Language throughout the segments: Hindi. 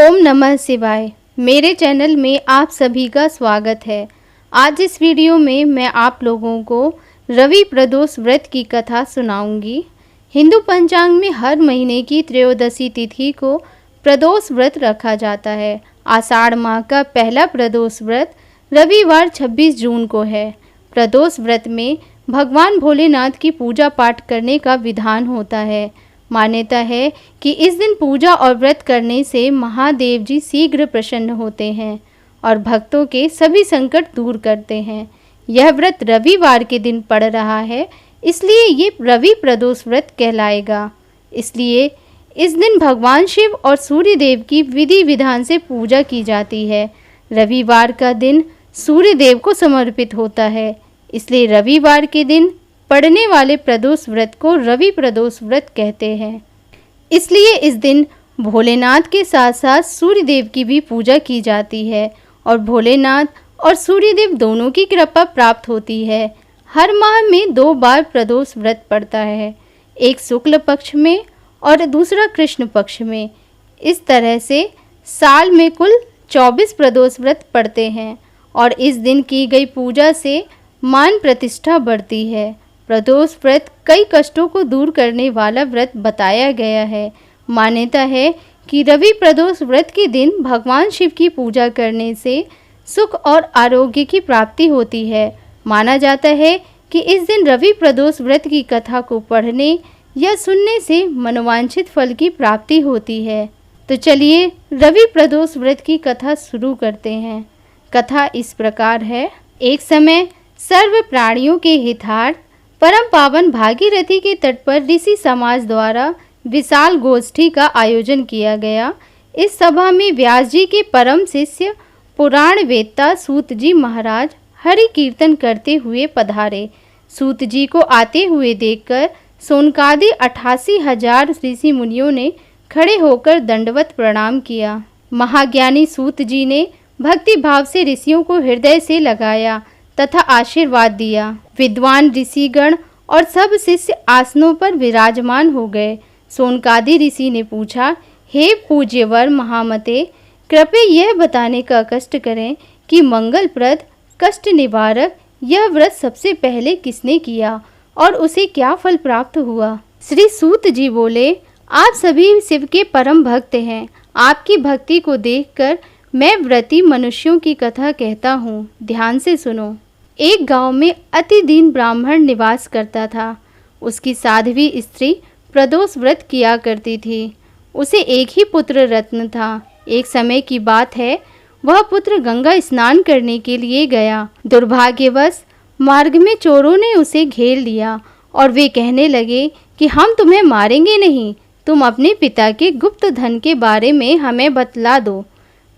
ओम नमः शिवाय। मेरे चैनल में आप सभी का स्वागत है। आज इस वीडियो में मैं आप लोगों को रवि प्रदोष व्रत की कथा सुनाऊंगी। हिंदू पंचांग में हर महीने की त्रयोदशी तिथि को प्रदोष व्रत रखा जाता है। आषाढ़ माह का पहला प्रदोष व्रत रविवार 26 जून को है। प्रदोष व्रत में भगवान भोलेनाथ की पूजा पाठ करने का विधान होता है। मान्यता है कि इस दिन पूजा और व्रत करने से महादेव जी शीघ्र प्रसन्न होते हैं और भक्तों के सभी संकट दूर करते हैं। यह व्रत रविवार के दिन पड़ रहा है, इसलिए ये रवि प्रदोष व्रत कहलाएगा। इसलिए इस दिन भगवान शिव और सूर्य देव की विधि विधान से पूजा की जाती है। रविवार का दिन सूर्य देव को समर्पित होता है, इसलिए रविवार के दिन पड़ने वाले प्रदोष व्रत को रवि प्रदोष व्रत कहते हैं। इसलिए इस दिन भोलेनाथ के साथ साथ सूर्य देव की भी पूजा की जाती है और भोलेनाथ और सूर्य देव दोनों की कृपा प्राप्त होती है। हर माह में 2 बार प्रदोष व्रत पड़ता है, एक शुक्ल पक्ष में और दूसरा कृष्ण पक्ष में। इस तरह से साल में कुल 24 प्रदोष व्रत पड़ते हैं और इस दिन की गई पूजा से मान प्रतिष्ठा बढ़ती है। प्रदोष व्रत कई कष्टों को दूर करने वाला व्रत बताया गया है। मान्यता है कि रवि प्रदोष व्रत के दिन भगवान शिव की पूजा करने से सुख और आरोग्य की प्राप्ति होती है। माना जाता है कि इस दिन रवि प्रदोष व्रत की कथा को पढ़ने या सुनने से मनोवांछित फल की प्राप्ति होती है। तो चलिए रवि प्रदोष व्रत की कथा शुरू करते हैं। कथा इस प्रकार है। एक समय सर्व प्राणियों के हितार्थ परम पावन भागीरथी के तट पर ऋषि समाज द्वारा विशाल गोष्ठी का आयोजन किया गया। इस सभा में व्यास जी के परम शिष्य पुराण वेत्ता सूत जी महाराज हरि कीर्तन करते हुए पधारे। सूत जी को आते हुए देखकर सोनकादि 88,000 ऋषि मुनियों ने खड़े होकर दंडवत प्रणाम किया। महाज्ञानी सूत जी ने भक्ति भाव से ऋषियों को हृदय से लगाया तथा आशीर्वाद दिया। विद्वान ऋषिगण और सब शिष्य आसनों पर विराजमान हो गए। सोनकादि ऋषि ने पूछा, हे पूज्यवर महामते, कृपया यह बताने का कष्ट करें कि मंगलप्रद कष्ट निवारक यह व्रत सबसे पहले किसने किया और उसे क्या फल प्राप्त हुआ। श्री सूत जी बोले, आप सभी शिव के परम भक्त हैं। आपकी भक्ति को देखकर मैं व्रती मनुष्यों की कथा कहता हूँ, ध्यान से सुनो। एक गांव में अति दीन ब्राह्मण निवास करता था। उसकी साध्वी स्त्री प्रदोष व्रत किया करती थी। उसे एक ही पुत्र रत्न था। एक समय की बात है, वह पुत्र गंगा स्नान करने के लिए गया। दुर्भाग्यवश मार्ग में चोरों ने उसे घेर लिया और वे कहने लगे कि हम तुम्हें मारेंगे नहीं, तुम अपने पिता के गुप्त धन के बारे में हमें बतला दो।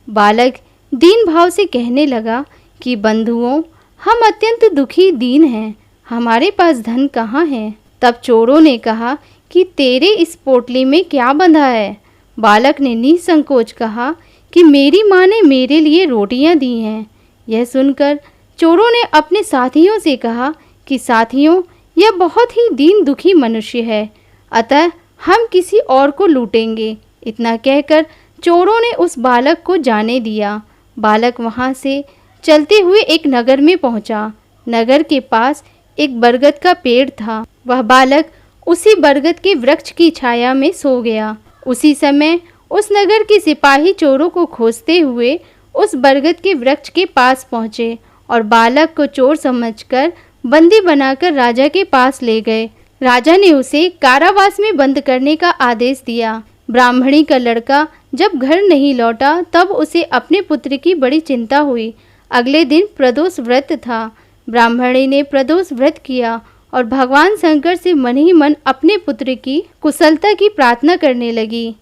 बालक दीन भाव से कहने लगा कि बंधुओं, हम अत्यंत दुखी दीन हैं, हमारे पास धन कहाँ है। तब चोरों ने कहा कि तेरे इस पोटली में क्या बंधा है। बालक ने निसंकोच कहा कि मेरी माँ ने मेरे लिए रोटियां दी हैं। यह सुनकर चोरों ने अपने साथियों से कहा कि साथियों, यह बहुत ही दीन दुखी मनुष्य है, अतः हम किसी और को लूटेंगे। इतना कहकर चोरों ने उस बालक को जाने दिया। बालक वहाँ से चलते हुए एक नगर में पहुंचा। नगर के पास एक बरगद का पेड़ था। वह बालक उसी बरगद के वृक्ष की छाया में सो गया। उसी समय उस नगर के सिपाही चोरों को खोजते हुए उस बरगद के वृक्ष के पास पहुंचे और बालक को चोर समझकर बंदी बनाकर राजा के पास ले गए। राजा ने उसे कारावास में बंद करने का आदेश दिया। ब्राह्मणी का लड़का जब घर नहीं लौटा तब उसे अपने पुत्र की बड़ी चिंता हुई। अगले दिन प्रदोष व्रत था। ब्राह्मणी ने प्रदोष व्रत किया और भगवान शंकर से मन ही मन अपने पुत्र की कुशलता की प्रार्थना करने लगी।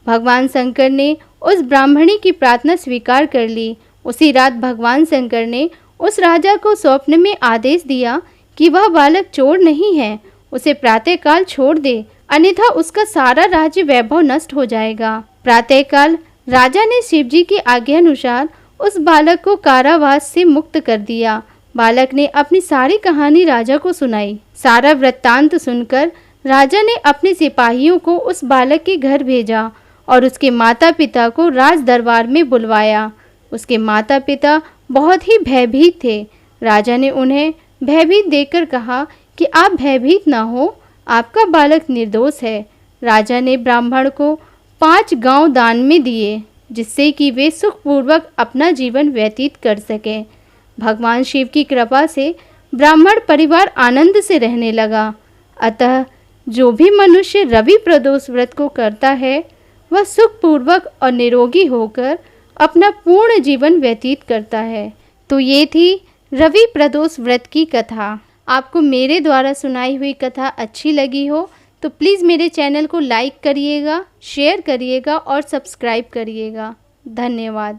भगवान शंकर ने उस ब्राह्मणी की प्रार्थना स्वीकार कर ली। उसी रात भगवान शंकर ने उस राजा को स्वप्न में आदेश दिया कि वह बालक चोर नहीं है, उसे प्रातःकाल छोड़ दे, अन्यथा उसका सारा राज्य वैभव नष्ट हो जाएगा। प्रातःकाल राजा ने शिवजी की आज्ञानुसार उस बालक को कारावास से मुक्त कर दिया। बालक ने अपनी सारी कहानी राजा को सुनाई। सारा वृत्तांत सुनकर राजा ने अपने सिपाहियों को उस बालक के घर भेजा और उसके माता पिता को राज दरबार में बुलवाया। उसके माता पिता बहुत ही भयभीत थे। राजा ने उन्हें भयभीत देखकर कहा कि आप भयभीत ना हो, आपका बालक निर्दोष है। राजा ने ब्राह्मण को 5 गांव दान में दिए, जिससे कि वे सुखपूर्वक अपना जीवन व्यतीत कर सकें। भगवान शिव की कृपा से ब्राह्मण परिवार आनंद से रहने लगा। अतः जो भी मनुष्य रवि प्रदोष व्रत को करता है, वह सुखपूर्वक और निरोगी होकर अपना पूर्ण जीवन व्यतीत करता है। तो ये थी रवि प्रदोष व्रत की कथा। आपको मेरे द्वारा सुनाई हुई कथा अच्छी लगी हो तो प्लीज़ मेरे चैनल को लाइक करिएगा, शेयर करिएगा और सब्सक्राइब करिएगा। धन्यवाद।